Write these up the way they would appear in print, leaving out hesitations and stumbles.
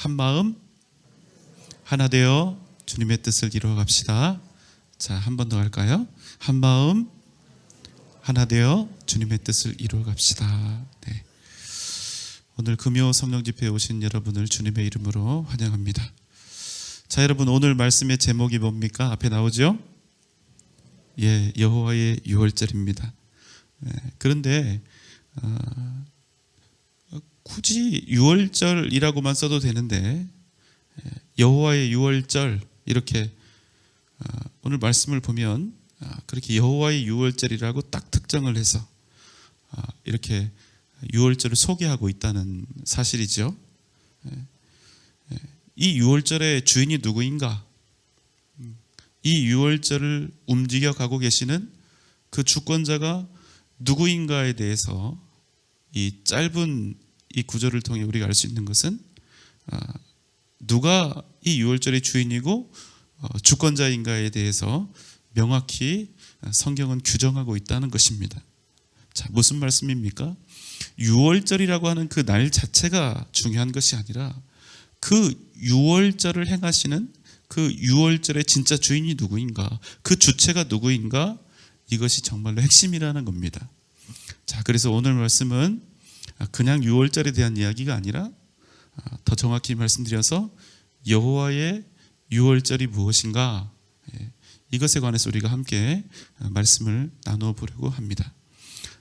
한 마음 하나 되어 주님의 뜻을 이루어 갑시다. 자, 한 번 더 할까요? 한 마음 하나 되어 주님의 뜻을 이루어 갑시다. 네. 오늘 금요 성령 집회에 오신 여러분을 주님의 이름으로 환영합니다. 자, 여러분, 오늘 말씀의 제목이 뭡니까? 앞에 나오죠? 예, 여호와의 유월절입니다. 그런데 굳이 유월절이라고만 써도 되는데 여호와의 유월절 이렇게 오늘 말씀을 보면 그렇게 여호와의 유월절이라고 딱 특정을 해서 이렇게 유월절을 소개하고 있다는 사실이죠. 이 유월절의 주인이 누구인가? 이 유월절을 움직여 가고 계시는 그 주권자가 누구인가에 대해서 이 짧은 이 구절을 통해 우리가 알 수 있는 것은 누가 이 유월절의 주인이고 주권자인가에 대해서 명확히 성경은 규정하고 있다는 것입니다. 자, 무슨 말씀입니까? 유월절이라고 하는 그 날 자체가 중요한 것이 아니라 그 유월절을 행하시는 그 유월절의 진짜 주인이 누구인가, 그 주체가 누구인가, 이것이 정말로 핵심이라는 겁니다. 자, 그래서 오늘 말씀은 그냥 유월절에 대한 이야기가 아니라 더 정확히 말씀드려서 여호와의 유월절이 무엇인가, 이것에 관해서 우리가 함께 말씀을 나누어 보려고 합니다.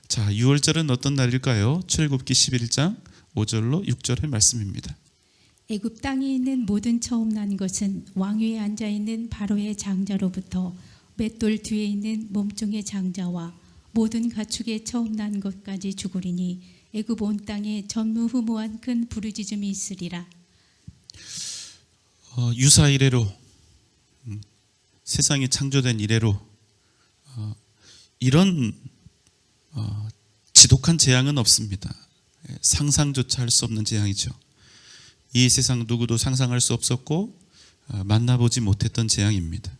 자, 유월절은 어떤 날일까요? 출애굽기 11장 5절로 6절의 말씀입니다. 애굽 땅에 있는 모든 처음 난 것은 왕위에 앉아 있는 바로의 장자로부터 맷돌 뒤에 있는 몸종의 장자와 모든 가축의 처음 난 것까지 죽으리니 애굽 온 땅에 전무후무한 큰 부르짖음이 있으리라. 유사 이래로 세상이 창조된 이래로 이런 지독한 재앙은 없습니다. 상상조차 할 수 없는 재앙이죠. 이 세상 누구도 상상할 수 없었고 만나보지 못했던 재앙입니다.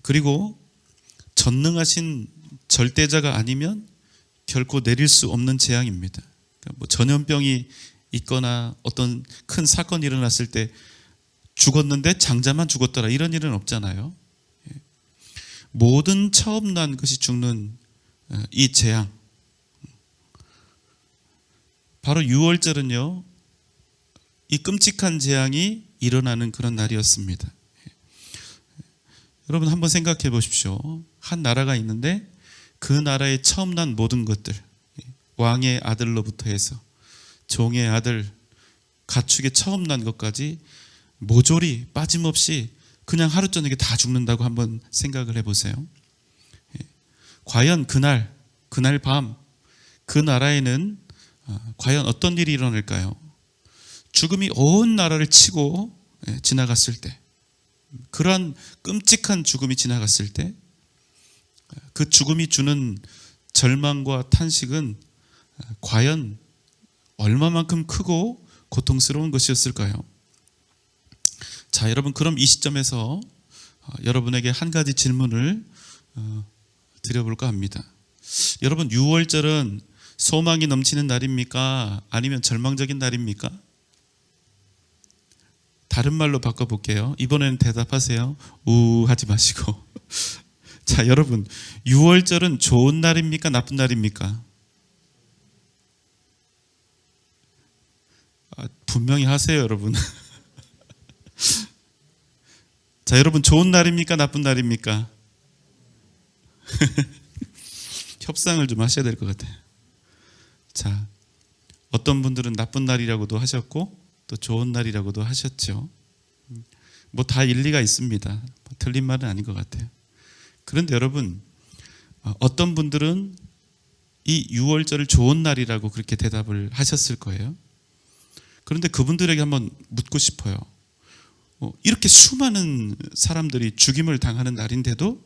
그리고 전능하신 절대자가 아니면 결코 내릴 수 없는 재앙입니다. 그러니까 뭐 전염병이 있거나 어떤 큰 사건이 일어났을 때 죽었는데 장자만 죽었더라, 이런 일은 없잖아요. 모든 처음 난 것이 죽는 이 재앙, 바로 유월절은요, 이 끔찍한 재앙이 일어나는 그런 날이었습니다. 여러분 한번 생각해 보십시오. 한 나라가 있는데 그 나라에 처음 난 모든 것들, 왕의 아들로부터 해서 종의 아들, 가축의 처음 난 것까지 모조리 빠짐없이 그냥 하루 저녁에 다 죽는다고 한번 생각을 해보세요. 과연 그날 밤 그 나라에는 과연 어떤 일이 일어날까요? 죽음이 온 나라를 치고 지나갔을 때, 그러한 끔찍한 죽음이 지나갔을 때 그 죽음이 주는 절망과 탄식은 과연 얼마만큼 크고 고통스러운 것이었을까요? 자, 여러분, 그럼 이 시점에서 여러분에게 한 가지 질문을 드려볼까 합니다. 여러분, 유월절은 소망이 넘치는 날입니까? 아니면 절망적인 날입니까? 다른 말로 바꿔볼게요. 이번에는 대답하세요. 하지 마시고. 자, 여러분, 유월절은 좋은 날입니까? 나쁜 날입니까? 분명히 하세요, 여러분. 자, 여러분, 좋은 날입니까? 나쁜 날입니까? 협상을 좀 하셔야 될 것 같아요. 자, 어떤 분들은 나쁜 날이라고도 하셨고 또 좋은 날이라고도 하셨죠. 뭐 다 일리가 있습니다. 틀린 말은 아닌 것 같아요. 그런데 여러분, 어떤 분들은 이 유월절을 좋은 날이라고 그렇게 대답을 하셨을 거예요. 그런데 그분들에게 한번 묻고 싶어요. 이렇게 수많은 사람들이 죽임을 당하는 날인데도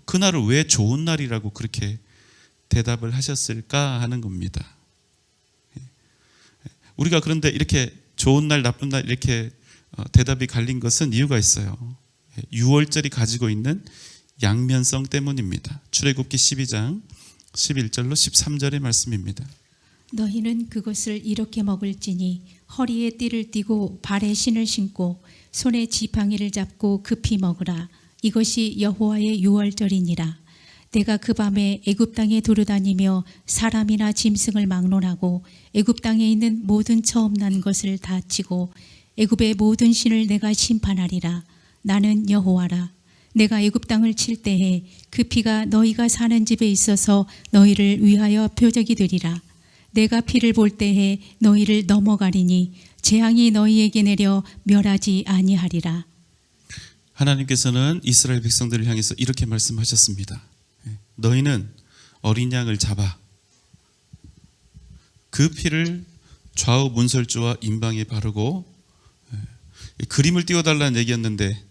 그날을 왜 좋은 날이라고 그렇게 대답을 하셨을까 하는 겁니다. 우리가 그런데 이렇게 좋은 날, 나쁜 날 이렇게 대답이 갈린 것은 이유가 있어요. 유월절이 가지고 있는 양면성 때문입니다. 출애굽기 12장 11절로 13절의 말씀입니다. 너희는 그것을 이렇게 먹을지니 허리에 띠를 띠고 발에 신을 신고 손에 지팡이를 잡고 급히 먹으라. 이것이 여호와의 유월절이니라. 내가 그 밤에 애굽 땅에 두루다니며 사람이나 짐승을 막론하고 애굽 땅에 있는 모든 처음 난 것을 다 치고 애굽의 모든 신을 내가 심판하리라. 나는 여호와라. 내가 애굽 땅을 칠 때에 그 피가 너희가 사는 집에 있어서 너희를 위하여 표적이 되리라. 내가 피를 볼 때에 너희를 넘어가리니 재앙이 너희에게 내려 멸하지 아니하리라. 하나님께서는 이스라엘 백성들을 향해서 이렇게 말씀하셨습니다. 너희는 어린 양을 잡아 그 피를 좌우 문설주와 임방에 바르고, 그림을 띄워달라는 얘기였는데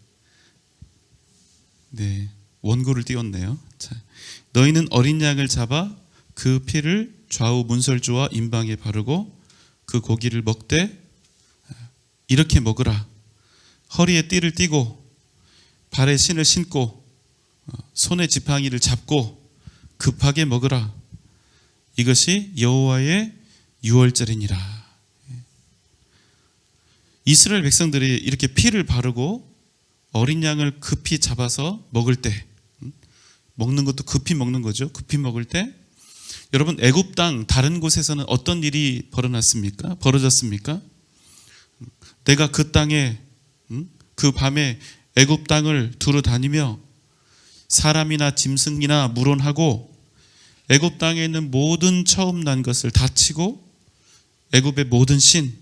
원고를 띄웠네요. 자, 너희는 어린 양을 잡아 그 피를 좌우 문설주와 임방에 바르고 그 고기를 먹되 이렇게 먹으라. 허리에 띠를 띠고 발에 신을 신고 손에 지팡이를 잡고 급하게 먹으라. 이것이 여호와의 유월절이니라. 이스라엘 백성들이 이렇게 피를 바르고 어린 양을 급히 잡아서 먹을 때, 먹는 것도 급히 먹는 거죠. 급히 먹을 때, 여러분 애굽 땅 다른 곳에서는 어떤 일이 벌어졌습니까? 내가 그 땅에 그 밤에 애굽 땅을 두루 다니며 사람이나 짐승이나 물론하고 애굽 땅에 있는 모든 처음 난 것을 다 치고 애굽의 모든 신,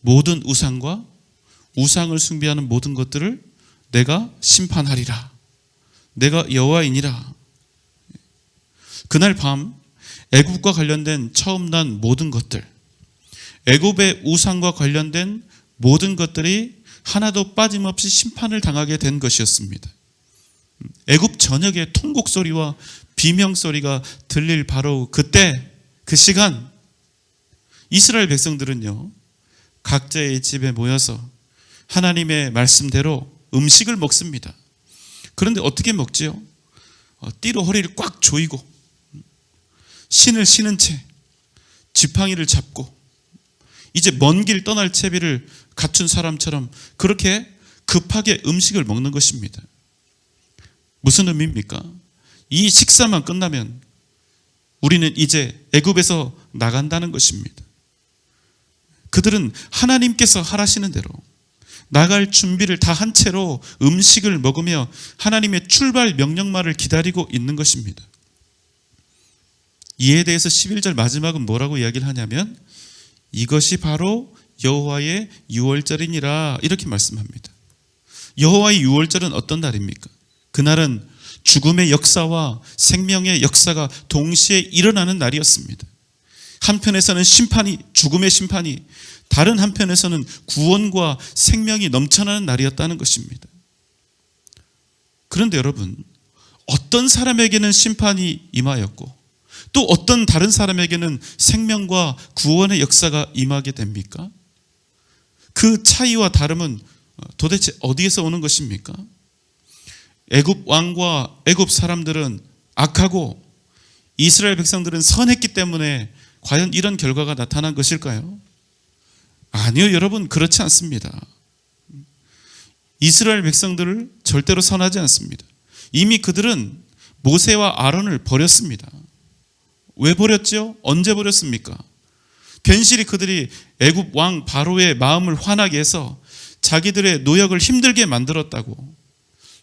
모든 우상과 우상을 숭배하는 모든 것들을 내가 심판하리라. 내가 여호와이니라. 그날 밤 애굽과 관련된 처음 난 모든 것들, 애굽의 우상과 관련된 모든 것들이 하나도 빠짐없이 심판을 당하게 된 것이었습니다. 애굽 전역의 통곡 소리와 비명 소리가 들릴 바로 그때, 그 시간, 이스라엘 백성들은요 각자의 집에 모여서 하나님의 말씀대로 음식을 먹습니다. 그런데 어떻게 먹지요? 띠로 허리를 꽉 조이고 신을 신은 채 지팡이를 잡고 이제 먼 길 떠날 채비를 갖춘 사람처럼 그렇게 급하게 음식을 먹는 것입니다. 무슨 의미입니까? 이 식사만 끝나면 우리는 이제 애굽에서 나간다는 것입니다. 그들은 하나님께서 하라시는 대로 나갈 준비를 다 한 채로 음식을 먹으며 하나님의 출발 명령만을 기다리고 있는 것입니다. 이에 대해서 11절 마지막은 뭐라고 이야기를 하냐면 이것이 바로 여호와의 유월절이니라 이렇게 말씀합니다. 여호와의 유월절은 어떤 날입니까? 그날은 죽음의 역사와 생명의 역사가 동시에 일어나는 날이었습니다. 한편에서는 심판이, 죽음의 심판이, 다른 한편에서는 구원과 생명이 넘쳐나는 날이었다는 것입니다. 그런데 여러분, 어떤 사람에게는 심판이 임하였고 또 어떤 다른 사람에게는 생명과 구원의 역사가 임하게 됩니까? 그 차이와 다름은 도대체 어디에서 오는 것입니까? 애굽 왕과 애굽 사람들은 악하고 이스라엘 백성들은 선했기 때문에 과연 이런 결과가 나타난 것일까요? 아니요, 여러분, 그렇지 않습니다. 이스라엘 백성들을 절대로 선하지 않습니다. 이미 그들은 모세와 아론을 버렸습니다. 왜 버렸죠? 언제 버렸습니까? 괜시리 그들이 애굽 왕 바로의 마음을 화나게 해서 자기들의 노역을 힘들게 만들었다고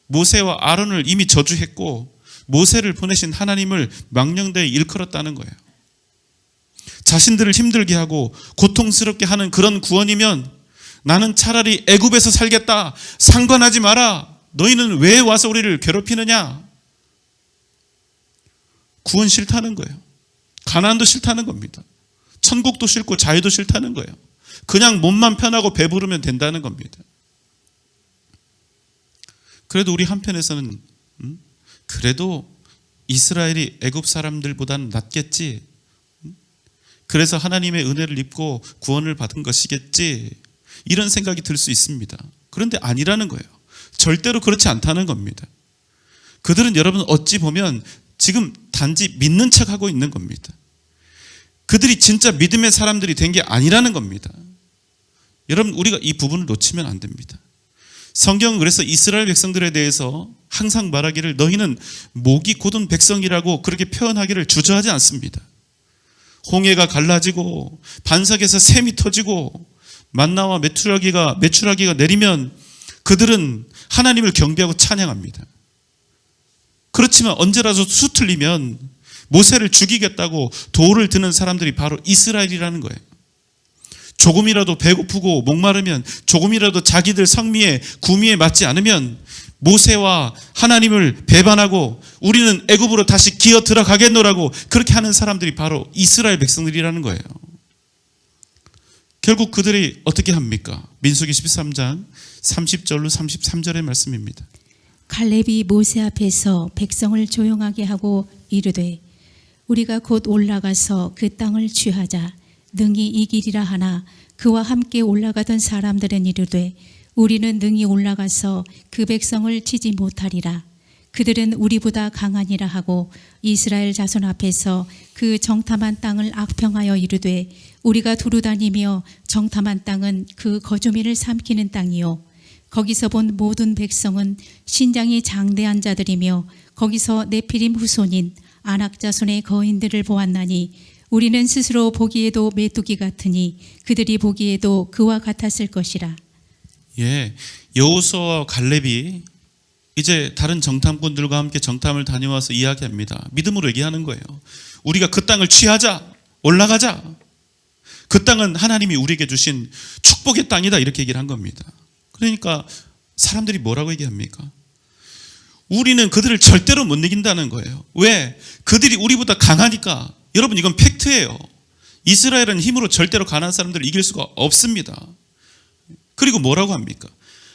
모세와 아론을 이미 저주했고 모세를 보내신 하나님을 망령되이 일컬었다는 거예요. 자신들을 힘들게 하고 고통스럽게 하는 그런 구원이면 나는 차라리 애굽에서 살겠다. 상관하지 마라. 너희는 왜 와서 우리를 괴롭히느냐? 구원 싫다는 거예요. 가나안도 싫다는 겁니다. 천국도 싫고 자유도 싫다는 거예요. 그냥 몸만 편하고 배부르면 된다는 겁니다. 그래도 우리 한편에서는 그래도 이스라엘이 애굽 사람들보다는 낫겠지. 그래서 하나님의 은혜를 입고 구원을 받은 것이겠지. 이런 생각이 들 수 있습니다. 그런데 아니라는 거예요. 절대로 그렇지 않다는 겁니다. 그들은 여러분 어찌 보면 지금 단지 믿는 척하고 있는 겁니다. 그들이 진짜 믿음의 사람들이 된 게 아니라는 겁니다. 여러분, 우리가 이 부분을 놓치면 안 됩니다. 성경은 그래서 이스라엘 백성들에 대해서 항상 말하기를 너희는 목이 곧은 백성이라고 그렇게 표현하기를 주저하지 않습니다. 홍해가 갈라지고 반석에서 샘이 터지고 만나와 메추라기가 내리면 그들은 하나님을 경배하고 찬양합니다. 그렇지만 언제라도 수틀리면 모세를 죽이겠다고 돌을 드는 사람들이 바로 이스라엘이라는 거예요. 조금이라도 배고프고 목마르면, 조금이라도 자기들 성미에 구미에 맞지 않으면 모세와 하나님을 배반하고 우리는 애굽으로 다시 기어 들어가겠노라고 그렇게 하는 사람들이 바로 이스라엘 백성들이라는 거예요. 결국 그들이 어떻게 합니까? 민수기 13장 30절로 33절의 말씀입니다. 갈렙이 모세 앞에서 백성을 조용하게 하고 이르되 우리가 곧 올라가서 그 땅을 취하자. 능히 이기리라 하나 그와 함께 올라가던 사람들은 이르되 우리는 능히 올라가서 그 백성을 치지 못하리라. 그들은 우리보다 강하니라 하고 이스라엘 자손 앞에서 그 정탐한 땅을 악평하여 이르되 우리가 두루다니며 정탐한 땅은 그 거주민을 삼키는 땅이요 거기서 본 모든 백성은 신장이 장대한 자들이며 거기서 네피림 후손인 아낙 자손의 거인들을 보았나니 우리는 스스로 보기에도 메뚜기 같으니 그들이 보기에도 그와 같았을 것이라. 예, 여호수아와 갈렙이 이제 다른 정탐꾼들과 함께 정탐을 다녀와서 이야기합니다. 믿음으로 얘기하는 거예요. 우리가 그 땅을 취하자, 올라가자. 그 땅은 하나님이 우리에게 주신 축복의 땅이다, 이렇게 얘기를 한 겁니다. 그러니까 사람들이 뭐라고 얘기합니까? 우리는 그들을 절대로 못 이긴다는 거예요. 왜? 그들이 우리보다 강하니까. 여러분, 이건 팩트예요. 이스라엘은 힘으로 절대로 가난한 사람들을 이길 수가 없습니다. 그리고 뭐라고 합니까?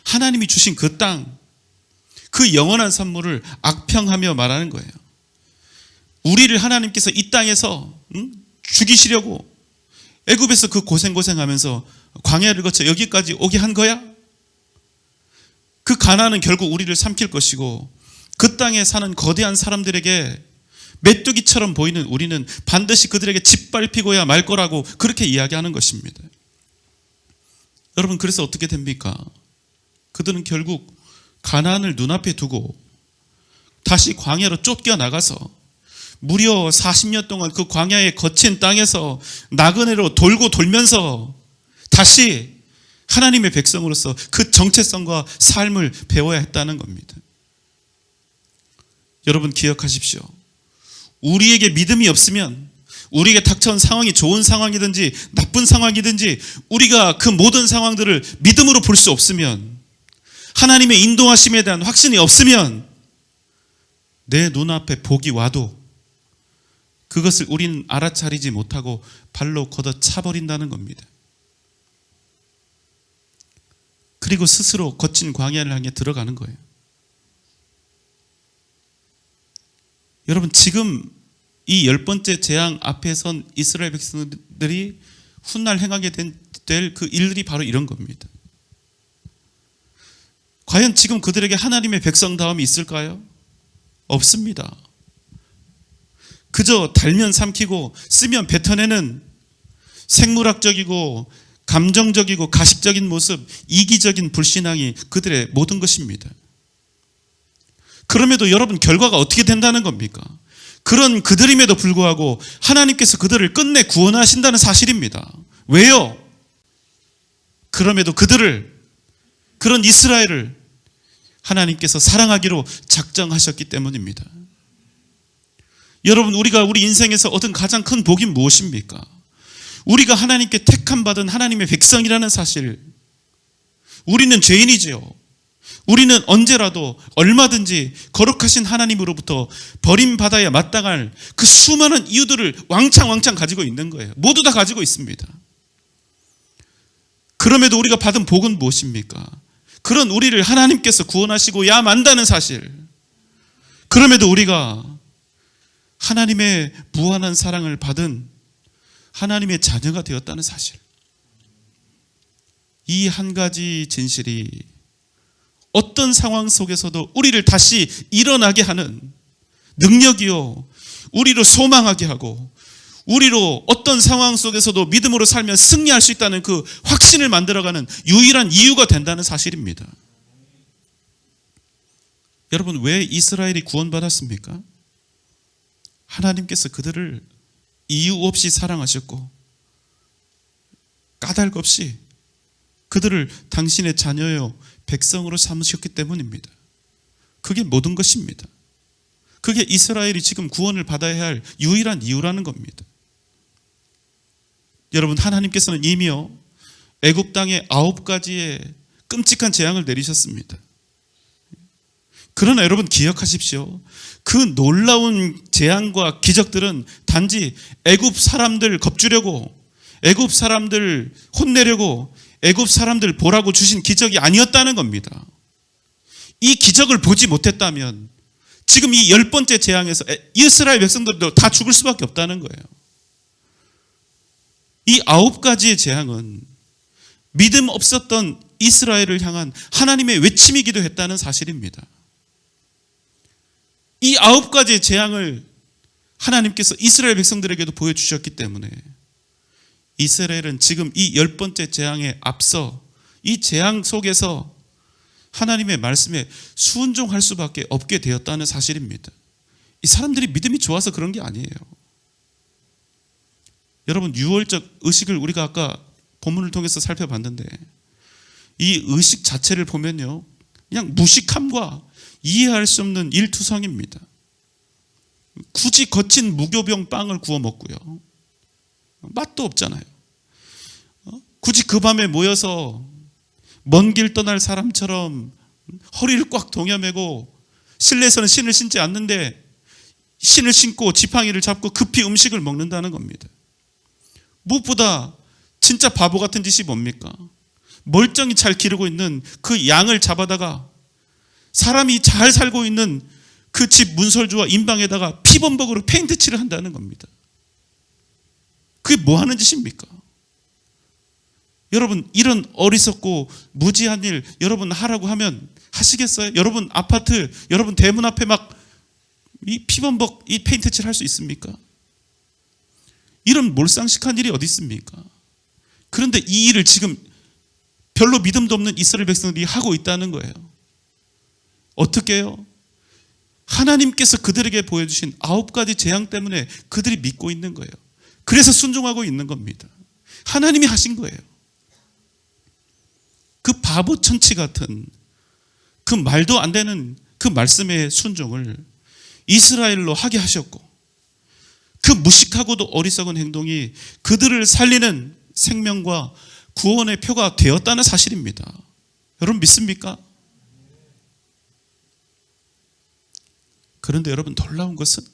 하나님이 주신 그 땅, 그 영원한 산물을 악평하며 말하는 거예요. 우리를 하나님께서 이 땅에서 죽이시려고 애굽에서 그 고생하면서 광야를 거쳐 여기까지 오게 한 거야? 그 가나안은 결국 우리를 삼킬 것이고 그 땅에 사는 거대한 사람들에게 메뚜기처럼 보이는 우리는 반드시 그들에게 짓밟히고야 말 거라고 그렇게 이야기하는 것입니다. 여러분, 그래서 어떻게 됩니까? 그들은 결국 가나안을 눈앞에 두고 다시 광야로 쫓겨나가서 무려 40년 동안 그 광야의 거친 땅에서 나그네로 돌고 돌면서 다시 하나님의 백성으로서 그 정체성과 삶을 배워야 했다는 겁니다. 여러분, 기억하십시오. 우리에게 믿음이 없으면, 우리에게 닥쳐온 상황이 좋은 상황이든지 나쁜 상황이든지 우리가 그 모든 상황들을 믿음으로 볼 수 없으면, 하나님의 인도하심에 대한 확신이 없으면 내 눈앞에 복이 와도 그것을 우리는 알아차리지 못하고 발로 걷어차버린다는 겁니다. 그리고 스스로 거친 광야를 향해 들어가는 거예요. 여러분, 지금 이 10번째 재앙 앞에 선 이스라엘 백성들이 훗날 행하게 될 그 일들이 바로 이런 겁니다. 과연 지금 그들에게 하나님의 백성다움이 있을까요? 없습니다. 그저 달면 삼키고 쓰면 뱉어내는 생물학적이고 감정적이고 가식적인 모습, 이기적인 불신앙이 그들의 모든 것입니다. 그럼에도 여러분, 결과가 어떻게 된다는 겁니까? 그런 그들임에도 불구하고 하나님께서 그들을 끝내 구원하신다는 사실입니다. 왜요? 그럼에도 그런 이스라엘을 하나님께서 사랑하기로 작정하셨기 때문입니다. 여러분, 우리 인생에서 얻은 가장 큰 복이 무엇입니까? 우리가 하나님께 택함 받은 하나님의 백성이라는 사실. 우리는 죄인이지요. 우리는 언제라도 얼마든지 거룩하신 하나님으로부터 버림받아야 마땅할 그 수많은 이유들을 왕창 가지고 있는 거예요. 모두 다 가지고 있습니다. 그럼에도 우리가 받은 복은 무엇입니까? 그런 우리를 하나님께서 구원하시고 야 만다는 사실. 그럼에도 우리가 하나님의 무한한 사랑을 받은 하나님의 자녀가 되었다는 사실. 이 한 가지 진실이 어떤 상황 속에서도 우리를 다시 일어나게 하는 능력이요, 우리를 소망하게 하고 우리로 어떤 상황 속에서도 믿음으로 살면 승리할 수 있다는 그 확신을 만들어가는 유일한 이유가 된다는 사실입니다. 여러분, 왜 이스라엘이 구원받았습니까? 하나님께서 그들을 이유 없이 사랑하셨고 까닭 없이 그들을 당신의 자녀요 백성으로 삼으셨기 때문입니다. 그게 모든 것입니다. 그게 이스라엘이 지금 구원을 받아야 할 유일한 이유라는 겁니다. 여러분, 하나님께서는 이미요 애굽 땅에 9가지의 끔찍한 재앙을 내리셨습니다. 그러나 여러분 기억하십시오. 그 놀라운 재앙과 기적들은 단지 애굽 사람들 겁주려고, 애굽 사람들 혼내려고, 애굽 사람들 보라고 주신 기적이 아니었다는 겁니다. 이 기적을 보지 못했다면 지금 이 10번째 재앙에서 이스라엘 백성들도 다 죽을 수밖에 없다는 거예요. 이 9가지의 재앙은 믿음 없었던 이스라엘을 향한 하나님의 외침이기도 했다는 사실입니다. 이 9가지의 재앙을 하나님께서 이스라엘 백성들에게도 보여주셨기 때문에 이스라엘은 지금 이 10번째 재앙에 앞서 이 재앙 속에서 하나님의 말씀에 순종할 수밖에 없게 되었다는 사실입니다. 이 사람들이 믿음이 좋아서 그런 게 아니에요. 여러분, 유월적 의식을 우리가 아까 본문을 통해서 살펴봤는데 이 의식 자체를 보면요 그냥 무식함과 이해할 수 없는 일투성입니다. 굳이 거친 무교병 빵을 구워 먹고요, 맛도 없잖아요. 굳이 그 밤에 모여서 먼 길 떠날 사람처럼 허리를 꽉 동여매고 실내에서는 신을 신지 않는데 신을 신고 지팡이를 잡고 급히 음식을 먹는다는 겁니다. 무엇보다 진짜 바보 같은 짓이 뭡니까? 멀쩡히 잘 기르고 있는 그 양을 잡아다가 사람이 잘 살고 있는 그 집 문설주와 인방에다가 피범벅으로 페인트 칠을 한다는 겁니다. 그게 뭐 하는 짓입니까? 여러분, 이런 어리석고 무지한 일 여러분 하라고 하면 하시겠어요? 여러분 아파트, 여러분 대문 앞에 막 이 피범벅 이 페인트 칠 할 수 있습니까? 이런 몰상식한 일이 어디 있습니까? 그런데 이 일을 지금 별로 믿음도 없는 이스라엘 백성들이 하고 있다는 거예요. 어떻게 해요? 하나님께서 그들에게 보여주신 9가지 재앙 때문에 그들이 믿고 있는 거예요. 그래서 순종하고 있는 겁니다. 하나님이 하신 거예요. 그 바보 천치 같은 그 말도 안 되는 그 말씀의 순종을 이스라엘로 하게 하셨고, 그 무식하고도 어리석은 행동이 그들을 살리는 생명과 구원의 표가 되었다는 사실입니다. 여러분 믿습니까? 그런데 여러분 놀라운 것은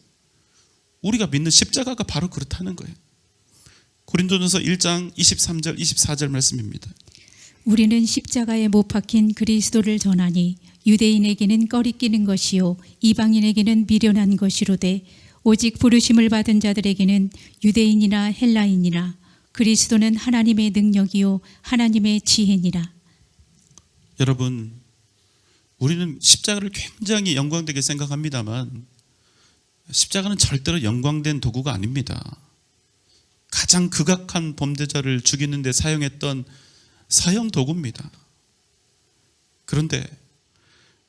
우리가 믿는 십자가가 바로 그렇다는 거예요. 고린도전서 1장 23절 24절 말씀입니다. 우리는 십자가에 못 박힌 그리스도를 전하니 유대인에게는 꺼리끼는 것이요 이방인에게는 미련한 것이로되 오직 부르심을 받은 자들에게는 유대인이나 헬라인이나 그리스도는 하나님의 능력이요 하나님의 지혜니라. 여러분, 우리는 십자가를 굉장히 영광되게 생각합니다만 십자가는 절대로 영광된 도구가 아닙니다. 가장 극악한 범죄자를 죽이는 데 사용했던 사형 도구입니다. 그런데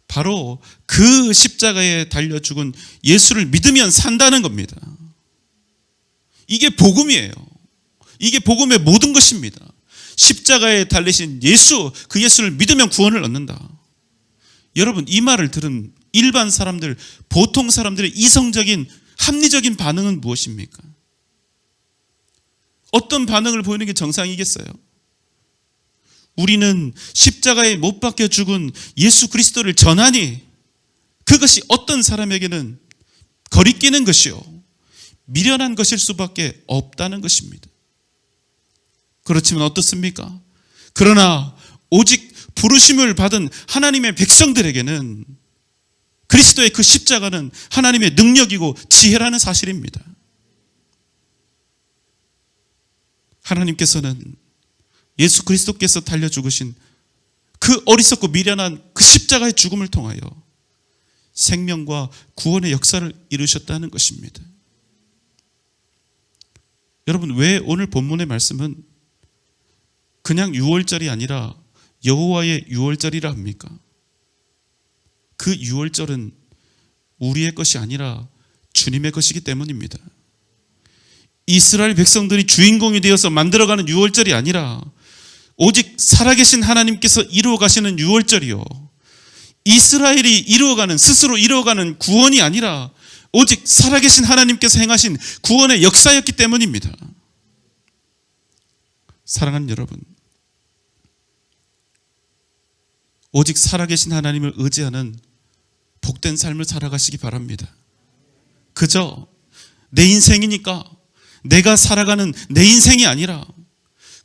바로 그 십자가에 달려 죽은 예수를 믿으면 산다는 겁니다. 이게 복음이에요. 이게 복음의 모든 것입니다. 십자가에 달리신 예수, 그 예수를 믿으면 구원을 얻는다. 여러분, 이 말을 들은 일반 사람들, 보통 사람들의 이성적인 합리적인 반응은 무엇입니까? 어떤 반응을 보이는 게 정상이겠어요? 우리는 십자가에 못 박혀 죽은 예수 그리스도를 전하니 그것이 어떤 사람에게는 거리끼는 것이요 미련한 것일 수밖에 없다는 것입니다. 그렇지만 어떻습니까? 그러나 오직 부르심을 받은 하나님의 백성들에게는 그리스도의 그 십자가는 하나님의 능력이고 지혜라는 사실입니다. 하나님께서는 예수 그리스도께서 달려 죽으신 그 어리석고 미련한 그 십자가의 죽음을 통하여 생명과 구원의 역사를 이루셨다는 것입니다. 여러분, 왜 오늘 본문의 말씀은 그냥 유월절이 아니라 여호와의 유월절이라 합니까? 그 유월절은 우리의 것이 아니라 주님의 것이기 때문입니다. 이스라엘 백성들이 주인공이 되어서 만들어가는 유월절이 아니라 오직 살아계신 하나님께서 이루어 가시는 유월절이요, 이스라엘이 이루어가는, 스스로 이루어가는 구원이 아니라 오직 살아계신 하나님께서 행하신 구원의 역사였기 때문입니다. 사랑하는 여러분, 오직 살아계신 하나님을 의지하는 복된 삶을 살아가시기 바랍니다. 그저 내 인생이니까 내가 살아가는 내 인생이 아니라,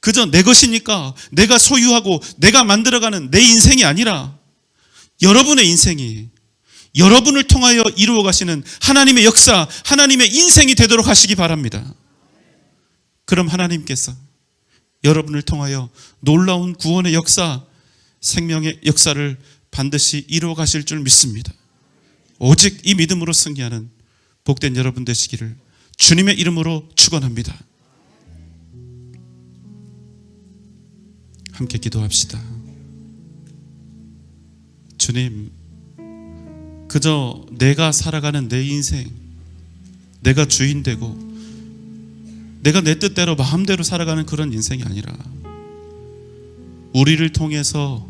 그저 내 것이니까 내가 소유하고 내가 만들어가는 내 인생이 아니라 여러분의 인생이, 여러분을 통하여 이루어 가시는 하나님의 역사, 하나님의 인생이 되도록 하시기 바랍니다. 그럼 하나님께서 여러분을 통하여 놀라운 구원의 역사, 생명의 역사를 반드시 이루어 가실 줄 믿습니다. 오직 이 믿음으로 승리하는 복된 여러분 되시기를 주님의 이름으로 축원합니다. 함께 기도합시다. 주님, 그저 내가 살아가는 내 인생, 내가 주인 되고 내가 내 뜻대로 마음대로 살아가는 그런 인생이 아니라 우리를 통해서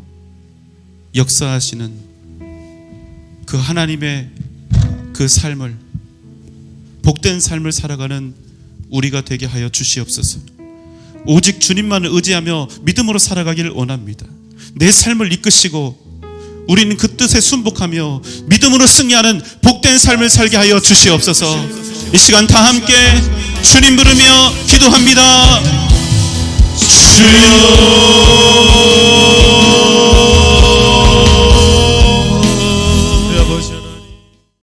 역사하시는 그 하나님의 그 삶을, 복된 삶을 살아가는 우리가 되게 하여 주시옵소서. 오직 주님만을 의지하며 믿음으로 살아가기를 원합니다. 내 삶을 이끄시고 우리는 그 뜻에 순복하며 믿음으로 승리하는 복된 삶을 살게 하여 주시옵소서. 이 시간 다 함께 주님 부르며 기도합니다. 주여.